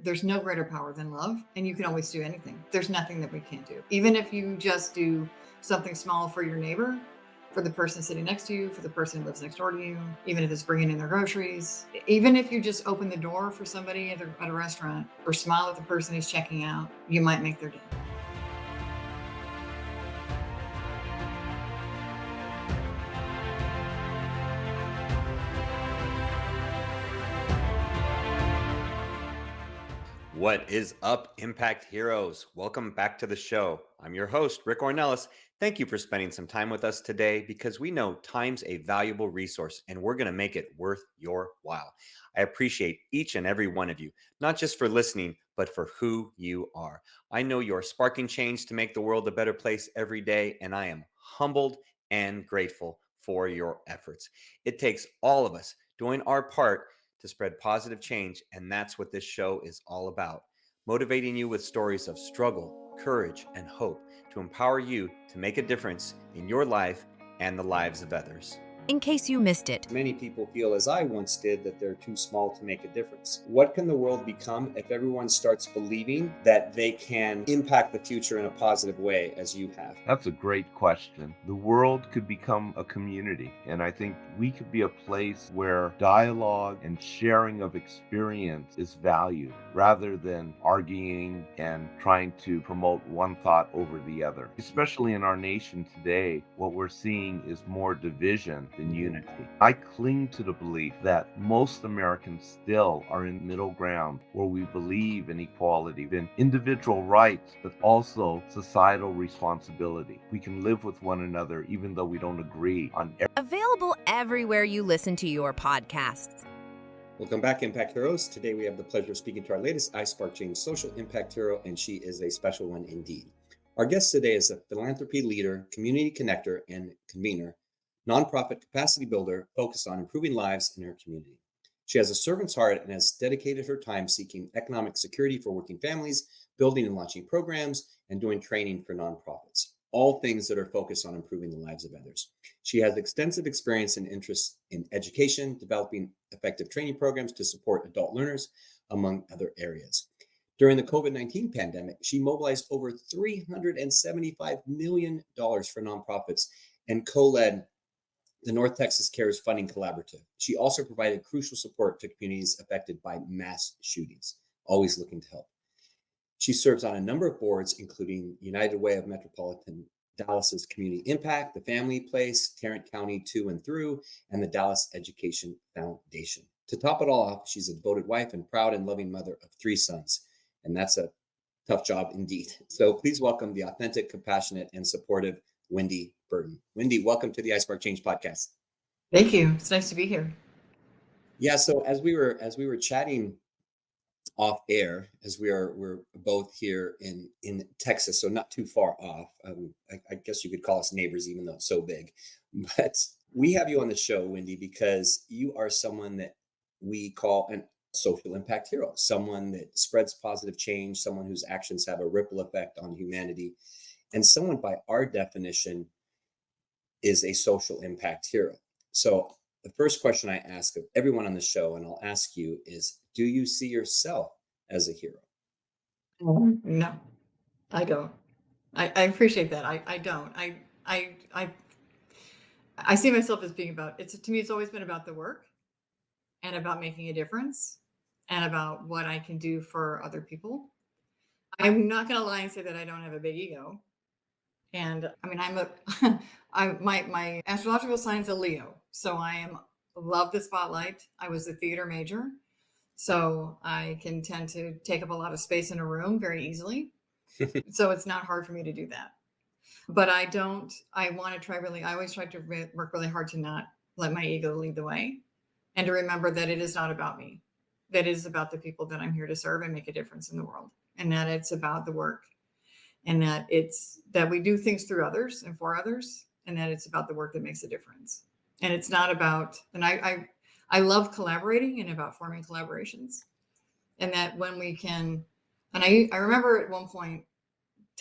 There's no greater power than love, and you can always do anything. There's nothing that we can't do. Even if you just do something small for your neighbor, for the person sitting next to you, for the person who lives next door to you, even if it's bringing in their groceries, even if you just open the door for somebody at a restaurant or smile at the person who's checking out, you might make their day. What is up, Impact Heroes? Welcome back to the show. I'm your host, Rick Ornelas. Thank you for spending some time with us today because we know time's a valuable resource and we're going to make it worth your while. I appreciate each and every one of you, not just for listening, but for who you are. I know you're sparking change to make the world a better place every day, and I am humbled and grateful for your efforts. It takes all of us doing our part to spread positive change, and that's what this show is all about. Motivating you with stories of struggle, courage, and hope to empower you to make a difference in your life and the lives of others. In case you missed it, Many people feel, as I once did, that they're too small to make a difference. What can the world become if everyone starts believing that they can impact the future in a positive way, as you have? That's a great question. The world could become a community, and I think we could be a place where dialogue and sharing of experience is valued rather than arguing and trying to promote one thought over the other. Especially in our nation today, what we're seeing is more division than unity. I cling to the belief that most Americans still are in middle ground where we believe in equality, in individual rights, but also societal responsibility. We can live with one another even though we don't agree on everything. available everywhere you listen to your podcasts. Welcome back, Impact Heroes. Today we have the pleasure of speaking to our latest iSpark Change social impact hero, and she is a special one indeed. Our guest today is a philanthropy leader, community connector, and convener, nonprofit capacity builder focused on improving lives in her community. She has a servant's heart and has dedicated her time seeking economic security for working families, building and launching programs, and doing training for nonprofits, all things that are focused on improving the lives of others. She has extensive experience and interest in education, developing effective training programs to support adult learners, among other areas. During the COVID-19 pandemic, she mobilized over $375 million for nonprofits and co-led the North Texas Cares Funding Collaborative. She also provided crucial support to communities affected by mass shootings, always looking to help. She serves on a number of boards, including United Way of Metropolitan Dallas's Community Impact, the Family Place, Tarrant County To and Through, and the Dallas Education Foundation. To top it all off, she's a devoted wife and proud and loving mother of 3 sons. And that's a tough job indeed. So please welcome the authentic, compassionate, and supportive Wende Burton. Wende, welcome to the iSpark Change podcast. Thank you. It's nice to be here. Yeah, so as we were chatting off air, as we're both here in Texas, so not too far off. I guess you could call us neighbors, even though it's so big. But we have you on the show, Wende, because you are someone that we call an social impact hero, someone that spreads positive change, someone whose actions have a ripple effect on humanity, and someone by our definition is a social impact hero. So the first question I ask of everyone on the show, and I'll ask you, is do you see yourself as a hero? No, I don't. I appreciate that. I don't. I I see myself as being about it's to me it's always been about the work and about making a difference and about what I can do for other people. I'm not going to lie and say that I don't have a big ego. And I mean, I'm a, my astrological sign's a Leo, so love the spotlight. I was a theater major, so I can tend to take up a lot of space in a room very easily. So it's not hard for me to do that. But I want to try really, I always try to work really hard to not let my ego lead the way and to remember that it is not about me, that it is about the people that I'm here to serve and make a difference in the world, and that it's about the work, and that we do things through others and for others, and that it's about the work that makes a difference. And it's not about, and I love collaborating and about forming collaborations, and that when we can, and I remember at one point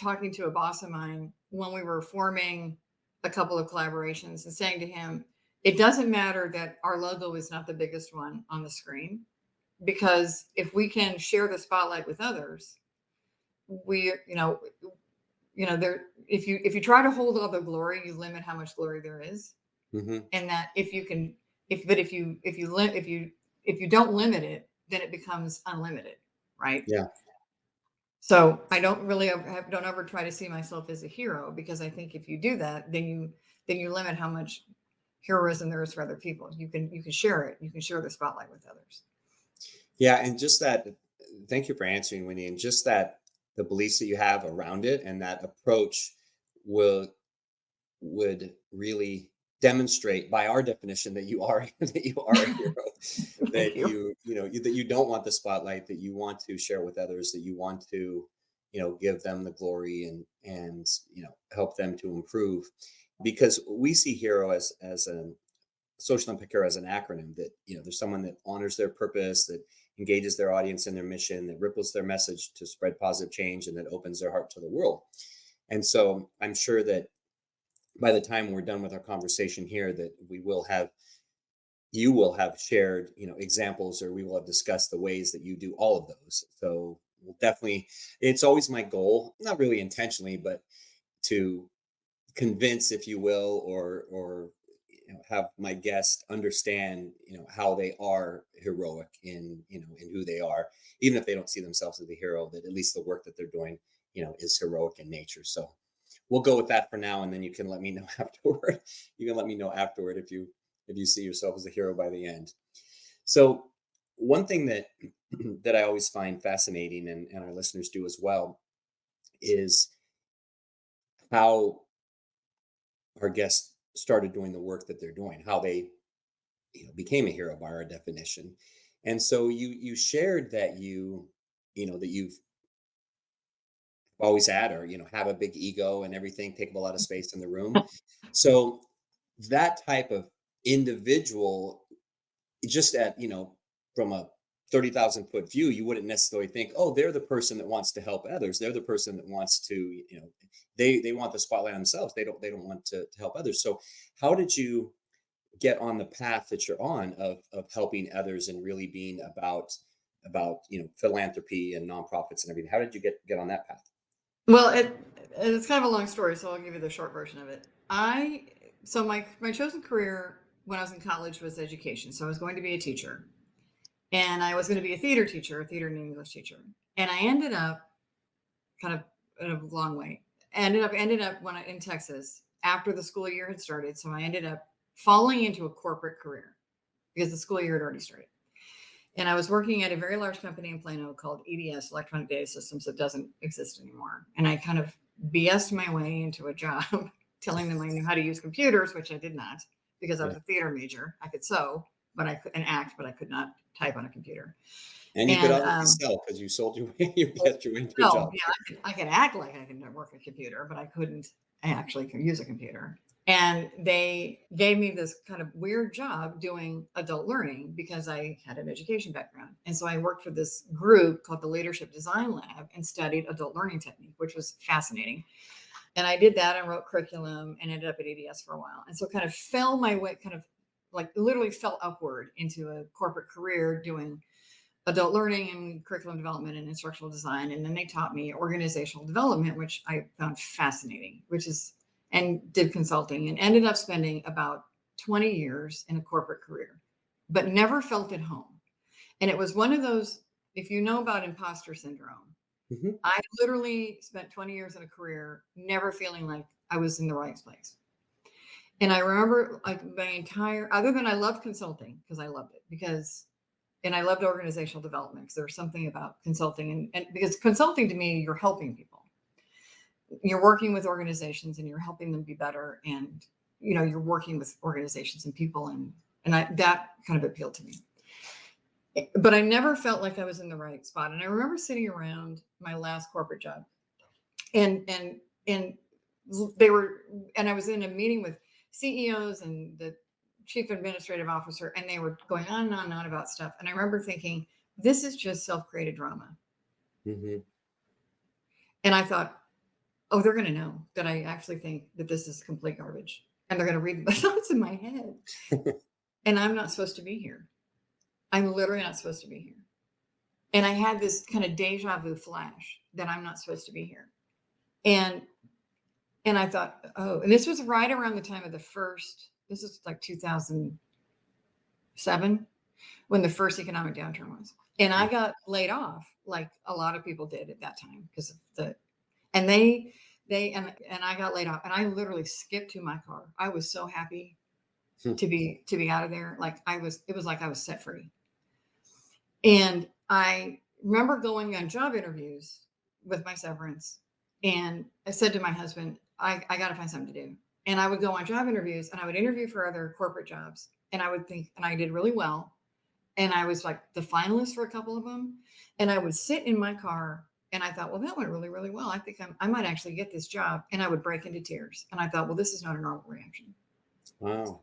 talking to a boss of mine when we were forming a couple of collaborations and saying to him, it doesn't matter that our logo is not the biggest one on the screen. because if we can share the spotlight with others, we, there, if you try to hold all the glory, you limit how much glory there is. Hmm. And that if you can, if you don't limit it, then it becomes unlimited, right? Yeah. So I don't ever try to see myself as a hero, because I think if you do that, then you limit how much heroism there is for other people. You can share it. You can share the spotlight with others. Yeah. And just that, thank you for answering, Winnie, and just that the beliefs that you have around it and that approach will would really demonstrate by our definition that you are that you are a hero, Thank that you. that you don't want the spotlight, that you want to share with others, that you want to give them the glory and help them to improve, because we see hero as a social impact hero as an acronym, that there's someone that honors their purpose, that engages their audience in their mission, that ripples their message to spread positive change, and that opens their heart to the world. And so I'm sure that by the time we're done with our conversation here, that you will have shared examples, or we will have discussed the ways that you do all of those. So we'll definitely, it's always my goal, not really intentionally, but to convince, if you will, or have my guest understand how they are heroic in who they are, even if they don't see themselves as the hero, that at least the work that they're doing is heroic in nature. So we'll go with that for now, and then you can let me know afterward. You can let me know afterward if you see yourself as a hero by the end. So one thing that that I always find fascinating, and our listeners do as well, is how our guests started doing the work that they're doing, how they became a hero by our definition. And so you shared that that you've always had, or have a big ego and everything, take up a lot of space in the room. So that type of individual, just at from a 30,000-foot view, you wouldn't necessarily think, oh, they're the person that wants to help others, they're the person that wants to they want the spotlight on themselves, they don't want to help others. So how did you get on the path that you're on of helping others and really being about philanthropy and nonprofits and everything? How did you get on that path? Well, it's kind of a long story, so I'll give you the short version of it. So my chosen career when I was in college was education. So I was going to be a teacher, and I was going to be a theater teacher, a theater and English teacher. And I ended up kind of in a long way. Ended up in Texas after the school year had started. So I ended up falling into a corporate career because the school year had already started. And I was working at a very large company in Plano called EDS, Electronic Data Systems, that doesn't exist anymore. And I kind of BS'd my way into a job telling them I knew how to use computers, which I did not, because I was Yeah. a theater major. I could sew, and act, but I could not type on a computer. And you could And obviously sell, because you sold your way, you get your into a no, job. yeah, I could act like I could work a computer, but I couldn't actually use a computer. And they gave me this kind of weird job doing adult learning because I had an education background. And so I worked for this group called the Leadership Design Lab and studied adult learning technique, which was fascinating. And I did that and wrote curriculum and ended up at EDS for a while. And so kind of fell my way, kind of like literally fell upward into a corporate career doing adult learning and curriculum development and instructional design. And then they taught me organizational development, which I found fascinating, and did consulting and ended up spending about 20 years in a corporate career, but never felt at home. And it was one of those, if you know about imposter syndrome, Mhm. I literally spent 20 years in a career, never feeling like I was in the right place. And I remember like other than I loved consulting because I loved it and I loved organizational development because there's something about consulting and because consulting to me, you're helping people. You're working with organizations and you're helping them be better. And, you're working with organizations and people that kind of appealed to me. But I never felt like I was in the right spot. And I remember sitting around my last corporate job and they were, and I was in a meeting with CEOs and the chief administrative officer, and they were going on and on and on about stuff. And I remember thinking, this is just self-created drama. Mhm. And I thought, oh, they're going to know that I actually think that this is complete garbage. And they're going to read the thoughts in my head. And I'm not supposed to be here. I'm literally not supposed to be here. And I had this kind of deja vu flash that I'm not supposed to be here. And I thought, oh, and this was right around the time of this is like 2007, when the first economic downturn was. And I got laid off like a lot of people did at that time because of and I got laid off, and I literally skipped to my car. I was so happy to be out of there. It was like I was set free. And I remember going on job interviews with my severance, and I said to my husband, I got to find something to do. And I would go on job interviews, and I would interview for other corporate jobs. And I would think, and I did really well. And I was like the finalist for a couple of them. And I would sit in my car, and I thought, well, that went really, really well. I think I might actually get this job. And I would break into tears. And I thought, well, this is not a normal reaction. Wow.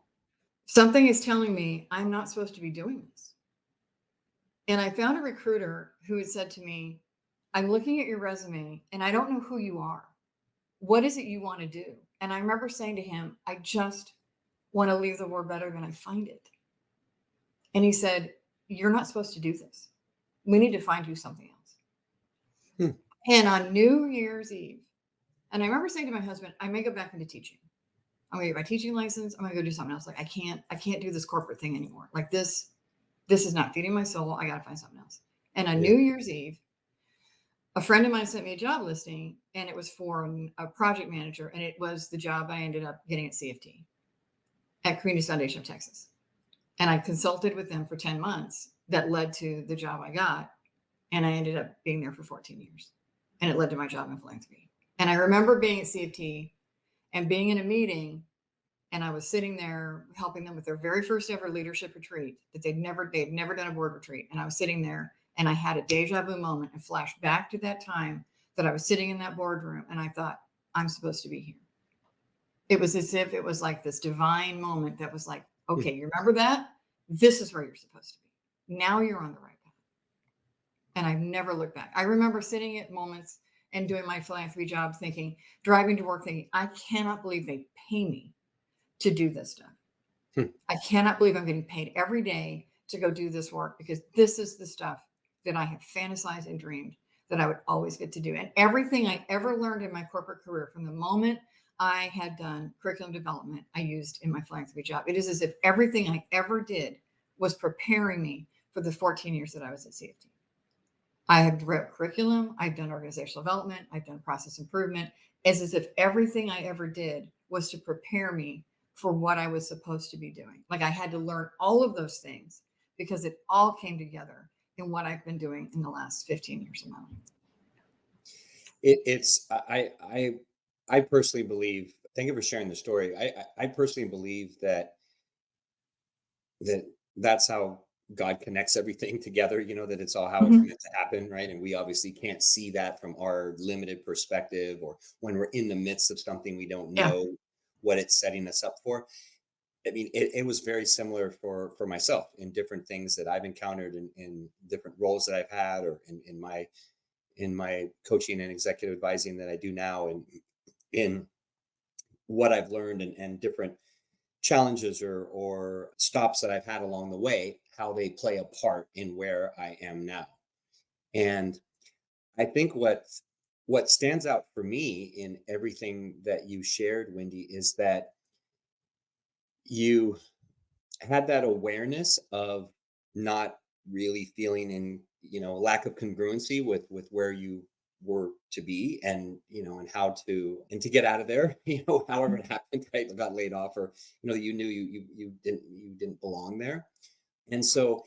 Something is telling me I'm not supposed to be doing this. And I found a recruiter who had said to me, I'm looking at your resume and I don't know who you are. What is it you want to do? And I remember saying to him, I just want to leave the world better than I find it. And he said, you're not supposed to do this. We need to find you something else. And on New Year's Eve, and I remember saying to my husband, I may go back into teaching. I'm going to get my teaching license. I'm going to go do something else. Like, I can't do this corporate thing anymore. Like this is not feeding my soul. I got to find something else. And on New Year's Eve, a friend of mine sent me a job listing, and it was for a project manager. And it was the job I ended up getting at CFT, at Community Foundation of Texas. And I consulted with them for 10 months. That led to the job I got. And I ended up being there for 14 years. And it led to my job in philanthropy. And I remember being at CFT and being in a meeting, and I was sitting there helping them with their very first ever leadership retreat that they'd never done a board retreat. And I was sitting there, and I had a deja vu moment and flashed back to that time that I was sitting in that boardroom, and I thought, I'm supposed to be here. It was as if it was like this divine moment that was like, okay, you remember that? This is where you're supposed to be. Now you're on the right path. And I've never looked back. I remember sitting at moments and doing my philanthropy job thinking, driving to work thinking, I cannot believe they pay me to do this stuff. I cannot believe I'm getting paid every day to go do this work, because this is the stuff that I have fantasized and dreamed that I would always get to do. And everything I ever learned in my corporate career, from the moment I had done curriculum development, I used in my philanthropy job. It is as if everything I ever did was preparing me for the 14 years that I was at CFT. I have wrote curriculum, I've done organizational development, I've done process improvement, as if everything I ever did was to prepare me for what I was supposed to be doing. Like, I had to learn all of those things because it all came together in what I've been doing in the last 15 years of my life. I personally believe, thank you for sharing the story. I personally believe that's how God connects everything together, that it's all how it's meant to happen, right? And we obviously can't see that from our limited perspective, or when we're in the midst of something, we don't know what it's setting us up for. I mean, it was very similar for myself in different things that I've encountered in different roles that I've had, or in my coaching and executive advising that I do now, and in what I've learned, and different challenges or stops that I've had along the way, how they play a part in where I am now. And I think what stands out for me in everything that you shared, Wendy, is that you had that awareness of not really feeling in, lack of congruency with where you were to be, and how to get out of there, however it happened, right? Got laid off, or you knew you didn't belong there. And so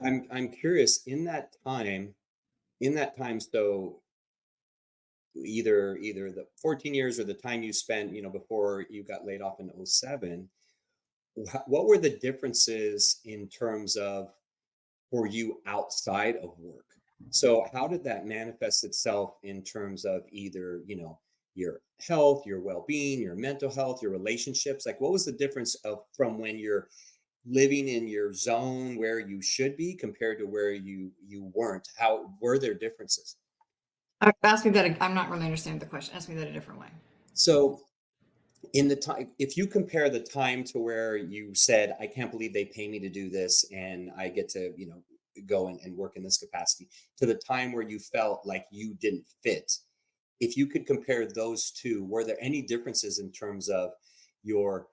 I'm curious, in that time, so either the 14 years or the time you spent, before you got laid off in '07, what were the differences in terms of, for you, outside of work? So how did that manifest itself in terms of either, your health, your well-being, your mental health, your relationships? Like, what was the difference from when you're living in your zone where you should be compared to where you weren't? How were there differences? Ask me that. I'm not really understanding the question. Ask me that a different way. So in the time, if you compare the time to where you said, I can't believe they pay me to do this, and I get to, go and work in this capacity, to the time where you felt like you didn't fit. If you could compare those two, were there any differences in terms of your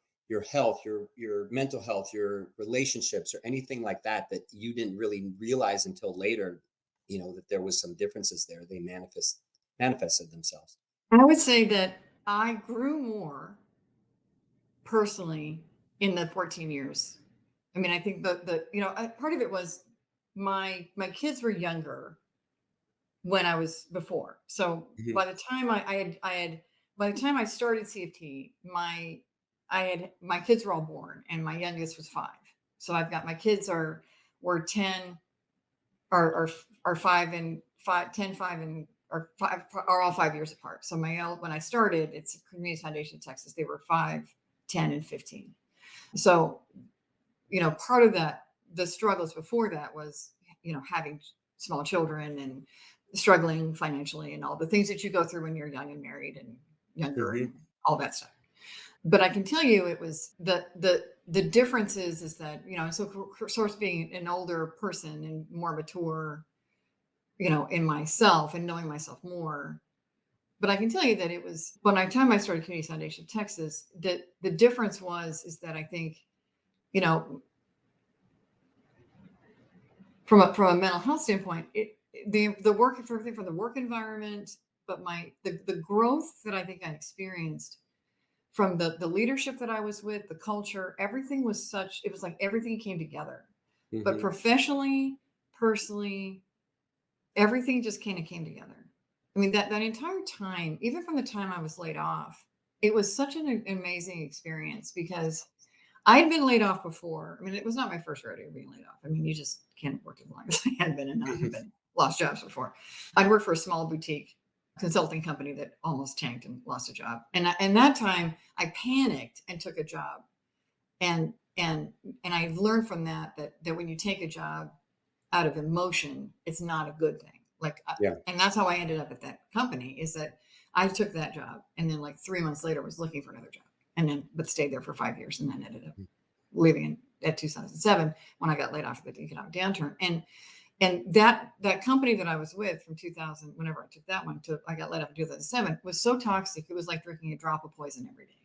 health, your mental health, your relationships, or anything like that that you didn't really realize until later, that there was some differences there? They manifested themselves. I would say that I grew more personally in the 14 years. I mean, I think part of it was my kids were younger when I was before. So Mhm. by the time by the time I started CFT, my kids were all born, and my youngest was 5. So I've got my kids were 10, are 5 and 5, 10, 5 and are 5 are all 5 years apart. So when I started, it's Community Foundation of Texas, they were 5, 10, and 15. So, part of that, the struggles before that was, having small children and struggling financially and all the things that you go through when you're young and married and younger and Mhm. all that stuff. But I can tell you, it was the difference is that, so of course, being an older person and more mature, in myself and knowing myself more. But I can tell you that it was when time I started Community Foundation of Texas, that the difference is that I think, you know, from a mental health standpoint, the work for everything from the work environment, but the growth that I think I experienced from the leadership that I was with, the culture, everything was it was like everything came together. But Mhm. professionally, personally, everything just kind of came together. I mean, that entire time, even from the time I was laid off, it was such an amazing experience because I had been laid off before. I mean, it was not my first rodeo being laid off. I mean, you just can't work as long as I had been and not have been lost jobs before. I'd worked for a small boutique consulting company that almost tanked and lost a job. And that time I panicked and took a job. And I learned from that when you take a job out of emotion, it's not a good thing. Yeah. And that's how I ended up at that company, is that I took that job and then like 3 months later was looking for another job, and then but stayed there for 5 years and then ended up leaving at 2007 when I got laid off of the economic downturn. And that company that I was with from 2000, whenever I took that one, I got laid off in 2007, was so toxic. It was like drinking a drop of poison every day.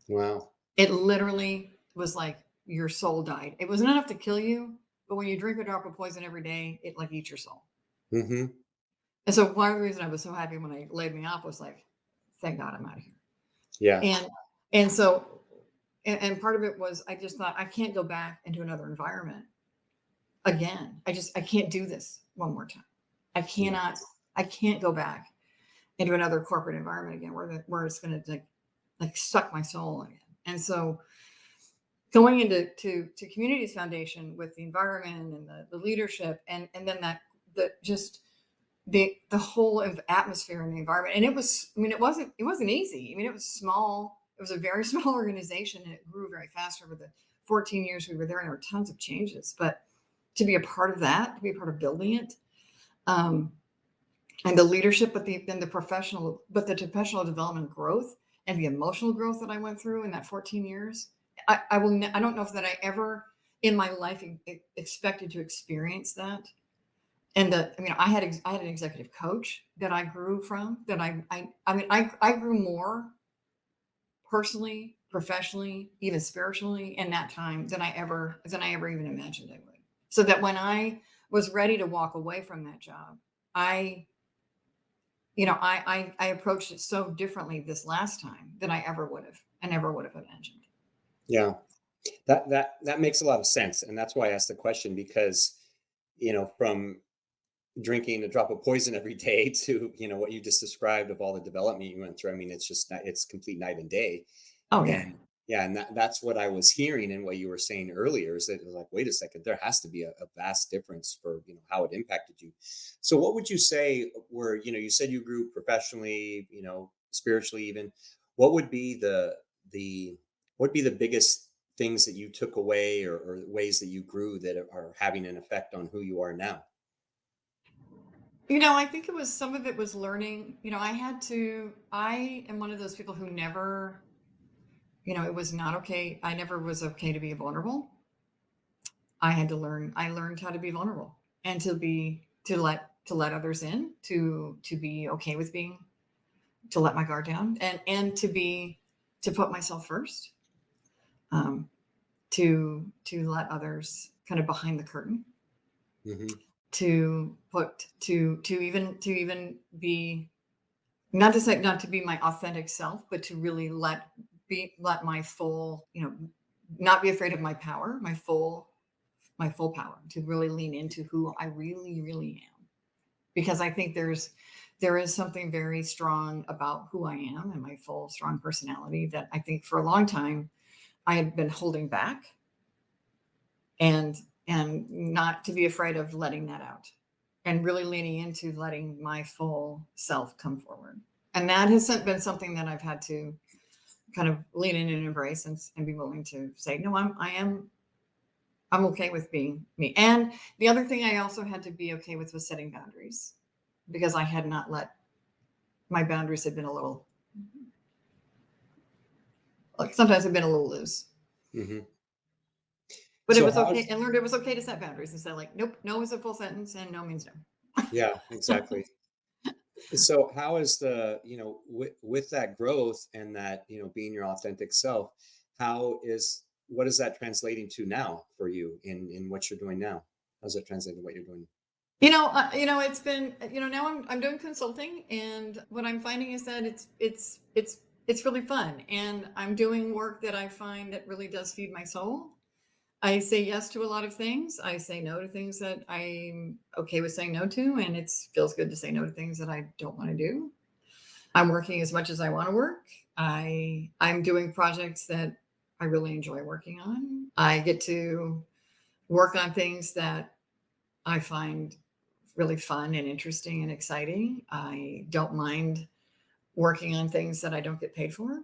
Wow. It literally was like your soul died. It wasn't enough to kill you, but when you drink a drop of poison every day, it like eats your soul. Hmm. And so one of the reasons I was so happy when they laid me off was like, thank God I'm out of here. Yeah. And so, and part of it was, I just thought I can't go back into another environment again. I can't do this one more time. Yeah. I can't go back into another corporate environment again where it's going to like suck my soul again. And so going into Communities Foundation with the environment and the leadership and then the whole atmosphere and the environment. And it wasn't easy. I mean, it was small. It was a very small organization, and it grew very fast over the 14 years we were there, and there were tons of changes. But to be a part of that, to be a part of building it, and the leadership, but the professional development growth and the emotional growth that I went through in that 14 years, I don't know if that I ever in my life expected to experience that. And I had an executive coach that I grew from, that I grew more personally, professionally, even spiritually in that time than I ever even imagined I would. So that when I was ready to walk away from that job, I approached it so differently this last time than I ever would have imagined. Yeah. That makes a lot of sense. And that's why I asked the question, because, from drinking a drop of poison every day to, what you just described of all the development you went through. I mean, it's complete night and day. Oh yeah. And yeah, and that's what I was hearing and what you were saying earlier, is that it was like, wait a second, there has to be a vast difference for, how it impacted you. So what would you say were, you said you grew professionally, spiritually even. What would be the what would be the biggest things that you took away, or ways that you grew that are having an effect on who you are now? I think some of it was learning. I am one of those people who never, it was not okay. I never was okay to be vulnerable. I learned how to be vulnerable and to let others in, to be okay with being, to let my guard down, and to put myself first, um, to let others kind of behind the curtain, Hmm. to even be, not to say not to be my authentic self, but to really let my full, not be afraid of my power, my full power, to really lean into who I really, really am. Because I think there is something very strong about who I am and my full strong personality that I think for a long time I had been holding back, and not to be afraid of letting that out, and really leaning into letting my full self come forward. And that has been something that I've had to kind of lean in and embrace, and be willing to say, no, I'm okay with being me. And the other thing I also had to be okay with was setting boundaries, because I had not let, my boundaries had been a little, like sometimes have been a little loose. Hmm. But it So was how okay, is, and learned it was okay to set boundaries and say, like, nope, no is a full sentence and no means no. yeah, exactly. So how is the, with that growth and that, being your authentic self, what is that translating to now for you in what you're doing now? How's that translating to what you're doing? It's been, now I'm doing consulting, and what I'm finding is that it's really fun, and I'm doing work that I find that really does feed my soul. I say yes to a lot of things. I say no to things that I'm okay with saying no to, and it feels good to say no to things that I don't want to do. I'm working as much as I want to work. I'm doing projects that I really enjoy working on. I get to work on things that I find really fun and interesting and exciting. I don't mind working on things that I don't get paid for,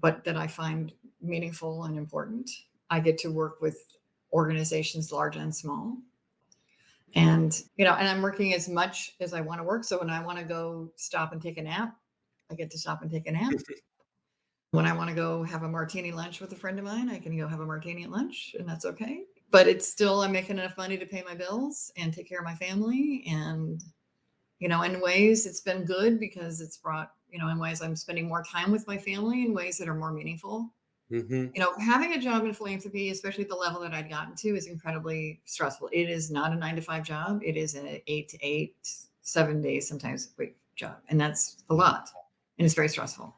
but that I find meaningful and important. I get to work with organizations large and small. And I'm working as much as I want to work. So when I want to go stop and take a nap, I get to stop and take a nap. When I want to go have a martini lunch with a friend of mine, I can go have a martini at lunch, and that's okay. But it's still, I'm making enough money to pay my bills and take care of my family. And, in ways it's been good, because it's brought, in ways I'm spending more time with my family in ways that are more meaningful. Hmm. Having a job in philanthropy, especially at the level that I'd gotten to, is incredibly stressful. It is not a 9 to 5 job. It is an 8 to 8, 7 days, sometimes a week job. And that's a lot. And it's very stressful.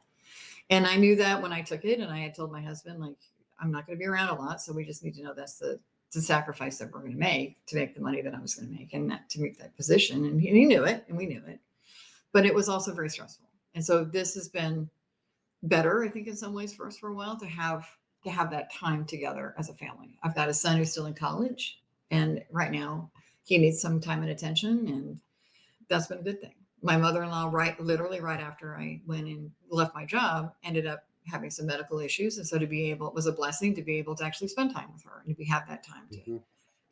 And I knew that when I took it, and I had told my husband, like, I'm not going to be around a lot. So we just need to know that's the sacrifice that we're going to make the money that I was going to make, and that, to make that position. And he knew it, and we knew it, but it was also very stressful. And so this has been better, I think, in some ways for us for a while, to have that time together as a family. I've got a son who's still in college, and right now he needs some time and attention, and that's been a good thing. My mother-in-law, literally right after I went and left my job, ended up having some medical issues. And so it was a blessing to be able to actually spend time with her, and have that time Hmm.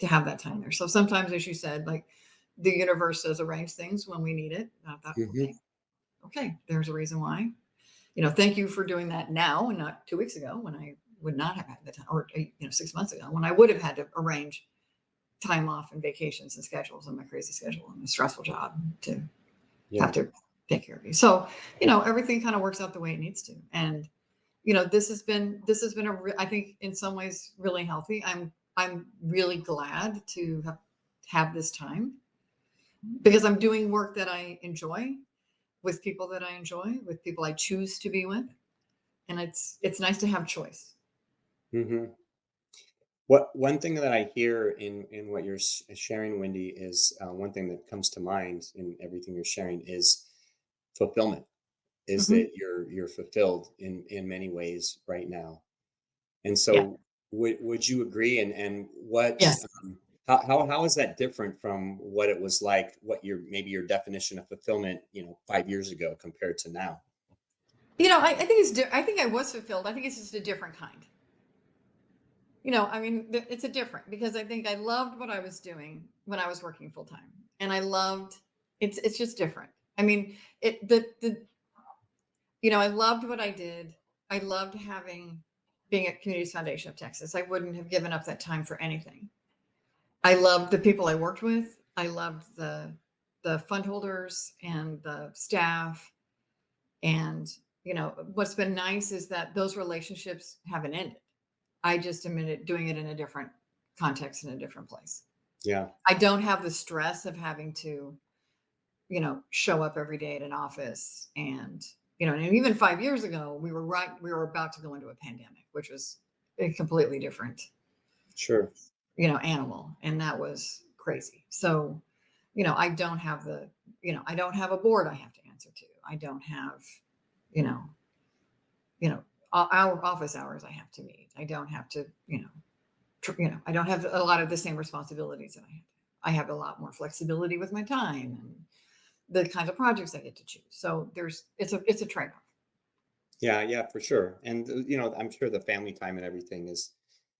to have that time there. So sometimes, as you said, like, the universe does arrange things when we need it. And I thought, Hmm. okay, there's a reason why. Thank you for doing that now, and not 2 weeks ago, when I would not have had the time, or 6 months ago, when I would have had to arrange time off and vacations and schedules, and my crazy schedule and a stressful job to have Yeah. to take care of you. So, everything kind of works out the way it needs to. And, this has been I think in some ways really healthy. I'm really glad to have this time, because I'm doing work that I enjoy, with people that I enjoy, with people I choose to be with. And it's nice to have choice. Hmm. What one thing that I hear in what you're sharing, Wendy, is one thing that comes to mind in everything you're sharing is fulfillment. Is Hmm. that you're fulfilled in many ways right now? And Yeah. so would you agree? And what Yes. how is that different from what it was like? What your definition of fulfillment 5 years ago compared to now? I think I think I was fulfilled. I think it's just a different kind. It's a different, because I think I loved what I was doing when I was working full time, and I loved, it's just different. I mean, I loved what I did. I loved having being at Communities Foundation of Texas. I wouldn't have given up that time for anything. I loved the people I worked with. I loved the fund holders and the staff. And, what's been nice is that those relationships haven't ended. I just am doing it in a different context, in a different place. Yeah. I don't have the stress of having to, show up every day at an office. And even 5 years ago, we were about to go into a pandemic, which was a completely different, Sure. animal. And that was crazy. So, I don't have I don't have a board I have to answer to. I don't have, our office hours I have to meet. I don't have to, I don't have a lot of the same responsibilities that I have. I have a lot more flexibility with my time and the kinds of projects I get to choose. So it's a trade-off. Yeah, for sure. And I'm sure the family time and everything is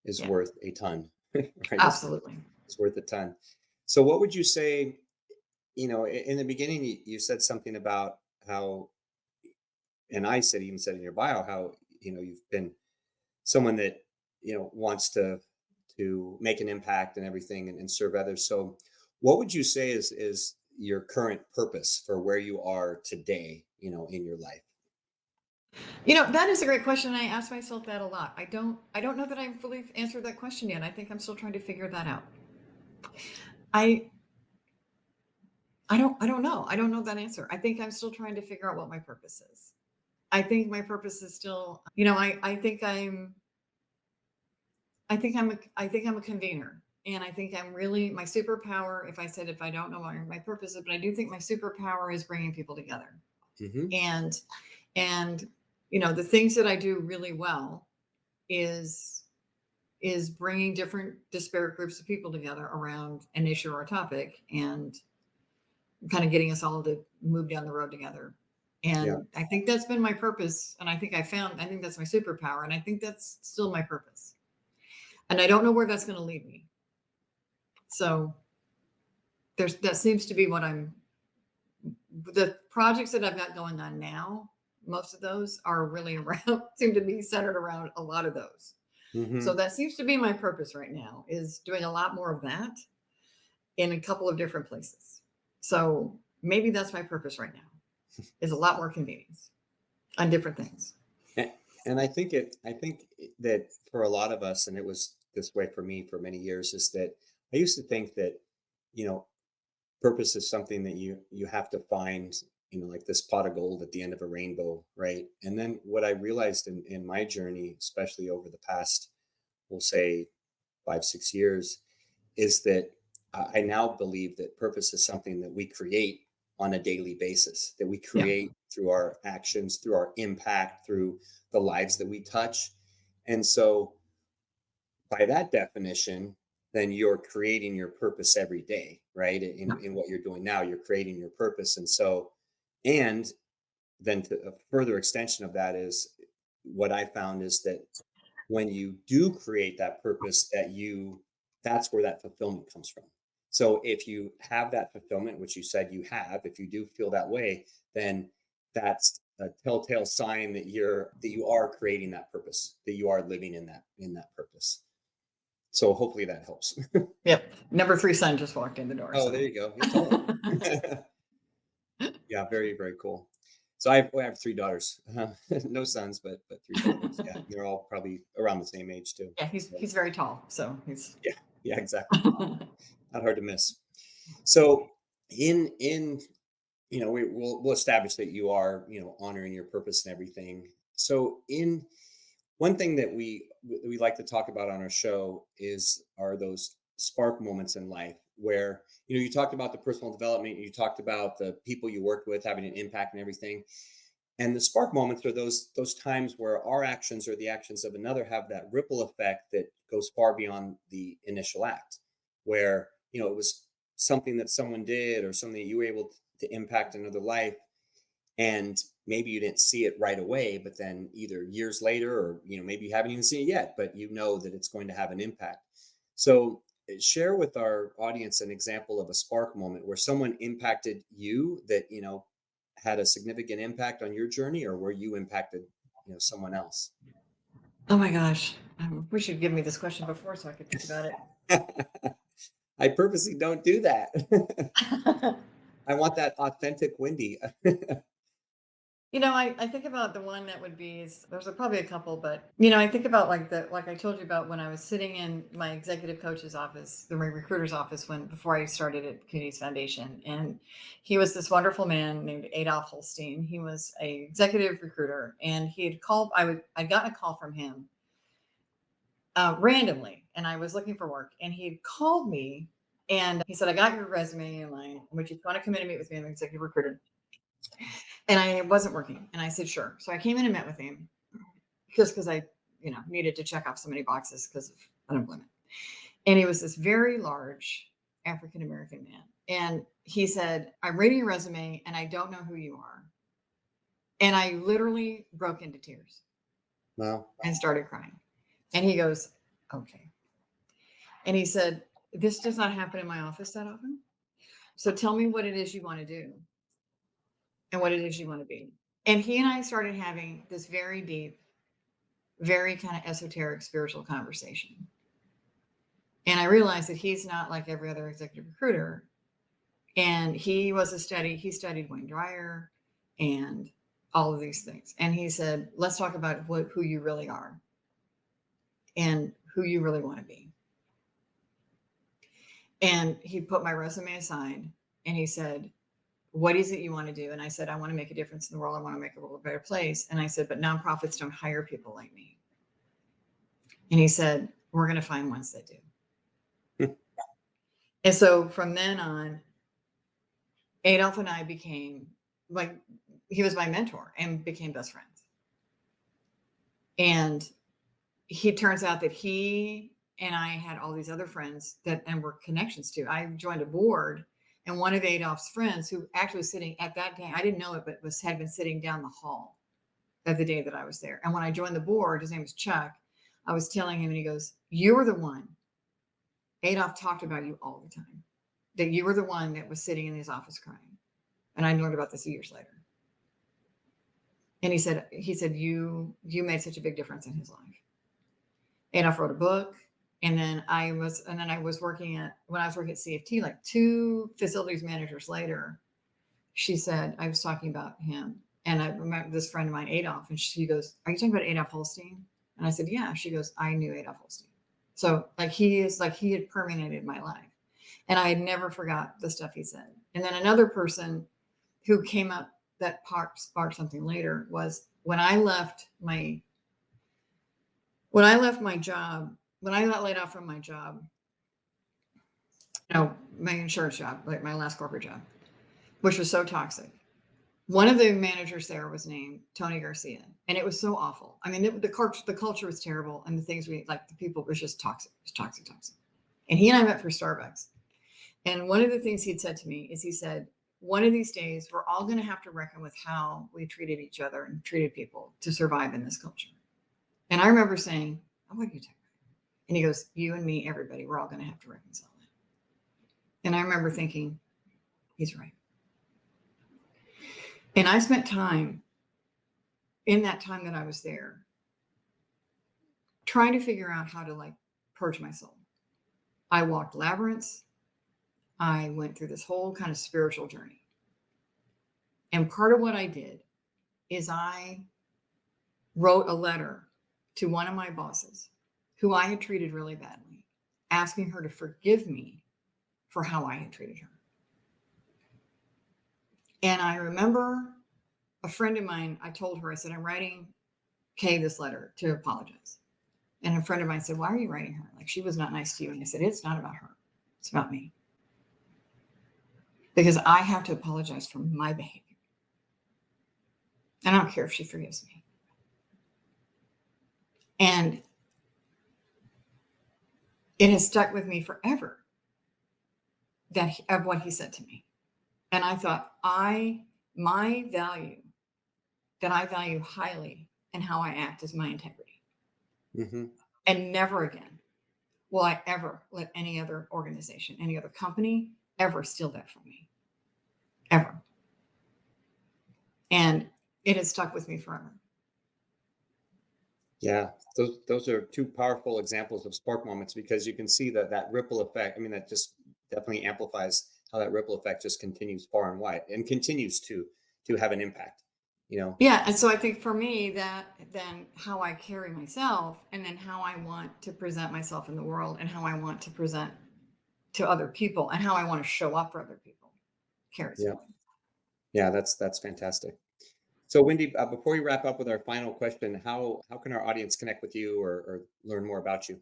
Yeah. worth a ton, right? Absolutely. It's worth a ton. So what would you say, in the beginning, you said something about how, and I even said in your bio, how, you've been someone that, wants to make an impact and everything and serve others. So what would you say is your current purpose for where you are today, in your life? That is a great question. I ask myself that a lot. I don't know that I've fully answered that question yet. I think I'm still trying to figure that out. I don't know. I don't know that answer. I think I'm still trying to figure out what my purpose is. I think my purpose is still, I think I'm a convener. And I think I'm really, my superpower, if I don't know what my purpose is, but I do think my superpower is bringing people together. Mm-hmm. And the things that I do really well is bringing different disparate groups of people together around an issue or a topic, and kind of getting us all to move down the road together. And Yeah. I think that's been my purpose. And I think that's my superpower. And I think that's still my purpose. And I don't know where that's going to lead me. So that seems to be the projects that I've got going on now. Most of those are really seem to be centered around a lot of those. Mm-hmm. So that seems to be my purpose right now, is doing a lot more of that in a couple of different places. So maybe that's my purpose right now, is a lot more convenience on different things. And I think that for a lot of us, and it was this way for me for many years, is that I used to think that, purpose is something that you have to find, like this pot of gold at the end of a rainbow, right? And then what I realized in my journey, especially over the past, we'll say 5-6 years, is that I now believe that purpose is something that we create on a daily basis, that we create through our actions, through our impact, through the lives that we touch. And so by that definition, then you're creating your purpose every day, right? In what you're doing now, you're creating your purpose. And then a further extension of that is, what I found is that when you do create that purpose, that's where that fulfillment comes from. So if you have that fulfillment, which you said you have, if you do feel that way, then that's a telltale sign that you are creating that purpose, that you are living in that purpose. So hopefully that helps. Yep. Number 3 son just walked in the door. Oh, there you go. You're tall. Yeah, very, very cool. So I have 3 daughters, no sons, but 3 daughters. Yeah, they're all probably around the same age too. Yeah, he's very tall, so he's Yeah, exactly. Not hard to miss. So we'll establish that you are, honoring your purpose and everything. So one thing that we like to talk about on our show are those spark moments in life where, you talked about the personal development, you talked about the people you worked with having an impact and everything. And the spark moments are those times where our actions or the actions of another have that ripple effect that goes far beyond the initial act, where, it was something that someone did or something that you were able to impact another life. And maybe you didn't see it right away, but then either years later, or, maybe you haven't even seen it yet, but you know that it's going to have an impact. So share with our audience an example of a spark moment where someone impacted you that, had a significant impact on your journey, or where you impacted, someone else. Oh my gosh. We should give me this question before so I could think about I purposely don't do that. it. I want that authentic Wendy. I think about the one that would be there's probably a couple, but I think about like I told you about when I was sitting in my executive coach's office, my recruiter's office before I started at Communities Foundation. And he was this wonderful man named Adolf Holstein. He was a executive recruiter, and he had called, I'd gotten a call from him randomly, and I was looking for work, and he had called me and he said, I got your resume in line. Would you want to come in and meet with me? I'm an executive recruiter. And I wasn't working. And I said, sure. So I came in and met with him just because I, needed to check off so many boxes because of unemployment. And he was this very large African American man. And he said, I'm reading your resume and I don't know who you are. And I literally broke into tears Wow. and started crying. And he goes, okay. And he said, this does not happen in my office that often. So tell me what it is you want to do and what it is you want to be. And he and I started having this very deep, very kind of esoteric spiritual conversation. And I realized that he's not like every other executive recruiter. And he studied Wayne Dyer and all of these things. And he said, let's talk about who you really are and who you really want to be. And he put my resume aside and he said, what is it you want to do? And I said, I want to make a difference in the world. I want to make the world a better place. And I said, but nonprofits don't hire people like me. And he said, we're going to find ones that do. And so from then on, Adolf and I became he was my mentor and became best friends. And he turns out that he and I had all these other friends and were connections to. I joined a board, and one of Adolf's friends, who actually was sitting at that day, I didn't know it, but had been sitting down the hall the day that I was there. And when I joined the board, his name was Chuck. I was telling him, and he goes, you were the one. Adolf talked about you all the time, that you were the one that was sitting in his office crying. And I learned about this years later. And he said, you made such a big difference in his life. Adolf wrote a book. And then I was working at CFT, like 2 facilities managers later, she said, I was talking about him. And I remember this friend of mine, Adolf, and she goes, are you talking about Adolf Holstein? And I said, yeah. She goes, I knew Adolf Holstein. So he had permeated my life. And I had never forgot the stuff he said. And then another person who came up that sparked something later was when I left my job, when I got laid off from my job, my insurance job, like my last corporate job, which was so toxic. One of the managers there was named Tony Garcia, and it was so awful. I mean, the culture was terrible, and the things the people was just toxic. It was toxic. And he and I met for Starbucks. And one of the things he'd said to me is he said, one of these days, we're all going to have to reckon with how we treated each other and treated people to survive in this culture. And I remember saying, oh, what are you talking about? And he goes, you and me, everybody, we're all going to have to reconcile that. And I remember thinking, he's right. And I spent time in that time that I was there trying to figure out how to purge my soul. I walked labyrinths. I went through this whole kind of spiritual journey. And part of what I did is I wrote a letter to one of my bosses who I had treated really badly, asking her to forgive me for how I had treated her. And I remember a friend of mine, I told her, I said, I'm writing Kay this letter to apologize. And a friend of mine said, why are you writing her? She was not nice to you. And I said, it's not about her. It's about me. Because I have to apologize for my behavior. I don't care if she forgives me. And it has stuck with me forever of what he said to me. And I thought, my value that I value highly and how I act is my integrity. Mm-hmm. And never again will I ever let any other organization, any other company ever steal that from me. Ever. And it has stuck with me forever. Yeah, those are two powerful examples of spark moments because you can see that ripple effect. I mean, that just definitely amplifies how that ripple effect just continues far and wide and continues to have an impact. You know, Yeah, and so I think for me that then how I carry myself and then how I want to present myself in the world and how I want to present to other people and how I want to show up for other people carries yeah, forward. yeah, that's fantastic. So, Wendy, before we wrap up with our final question, how can our audience connect with you or learn more about you?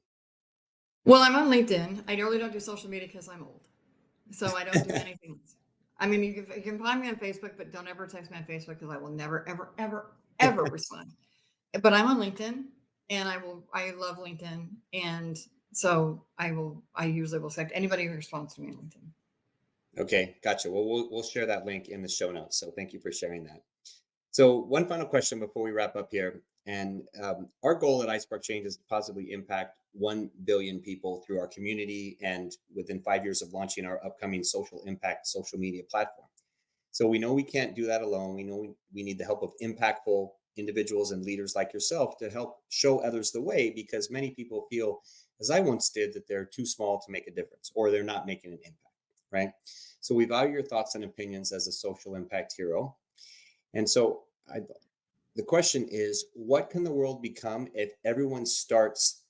Well, I'm on LinkedIn. I really don't do social media because I'm old. So I don't do anything else. I mean, you can find me on Facebook, but don't ever text me on Facebook because I will never, ever, ever, ever respond. But I'm on LinkedIn and I love LinkedIn. And so I usually will select anybody who responds to me on LinkedIn. Okay, gotcha. Well, we'll share that link in the show notes. So, thank you for sharing that. So, one final question before we wrap up here. And our goal at iSpark Change is to positively impact 1 billion people through our community and within 5 years of launching our upcoming social impact social media platform. So, we know we can't do that alone. We know we need the help of impactful individuals and leaders like yourself to help show others the way because many people feel, as I once did, that they're too small to make a difference or they're not making an impact, right? So, we value your thoughts and opinions as a social impact hero. And so, the question is, what can the world become if everyone starts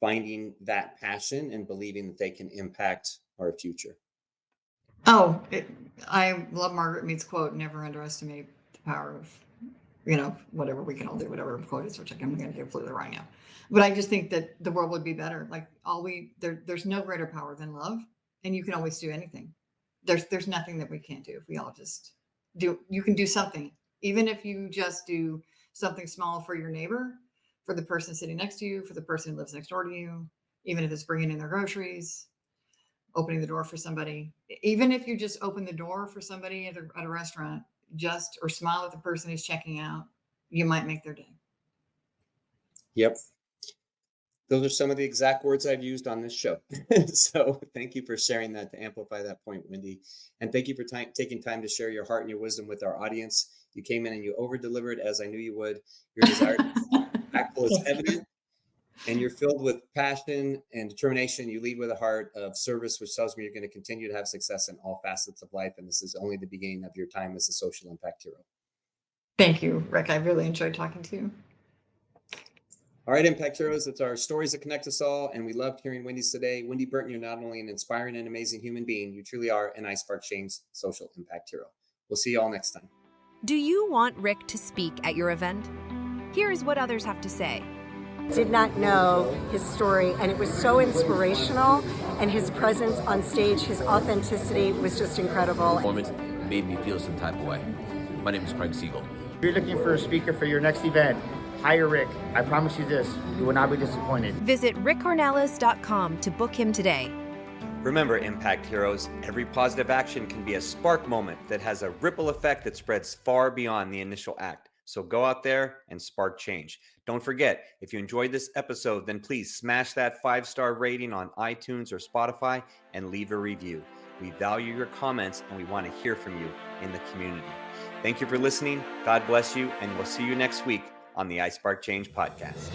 finding that passion and believing that they can impact our future? Oh, I love Margaret Mead's quote, never underestimate the power of, whatever we can all do, whatever the quote is, which I'm going to get completely wrong now. But I just think that the world would be better. Like there's no greater power than love. And you can always do anything. There's nothing that we can't do if we all just you can do something. Even if you just do something small for your neighbor, for the person sitting next to you, for the person who lives next door to you, even if it's bringing in their groceries, opening the door for somebody, even if you just open the door for somebody at a restaurant, just or smile at the person who's checking out, you might make their day. Yep. Those are some of the exact words I've used on this show. So thank you for sharing that to amplify that point, Wendy. And thank you for taking time to share your heart and your wisdom with our audience. You came in and you over delivered as I knew you would. Your desire to be impactful is evident and you're filled with passion and determination. You lead with a heart of service, which tells me you're going to continue to have success in all facets of life. And this is only the beginning of your time as a social impact hero. Thank you, Rick. I really enjoyed talking to you. All right, Impact Heroes, it's our stories that connect us all. And we loved hearing Wendy's today. Wende Burton, you're not only an inspiring and amazing human being, you truly are an iSpark Change social impact hero. We'll see you all next time. Do you want Rick to speak at your event? Here's what others have to say. Did not know his story, and it was so inspirational, and his presence on stage, his authenticity was just incredible. Performance made me feel some type of way. My name is Craig Siegel. If you're looking for a speaker for your next event, hire Rick. I promise you this, you will not be disappointed. Visit rickcornelis.com to book him today. Remember, Impact Heroes, every positive action can be a spark moment that has a ripple effect that spreads far beyond the initial act. So go out there and spark change. Don't forget, if you enjoyed this episode, then please smash that 5-star rating on iTunes or Spotify and leave a review. We value your comments and we want to hear from you in the community. Thank you for listening. God bless you, and we'll see you next week on the iSpark Change podcast.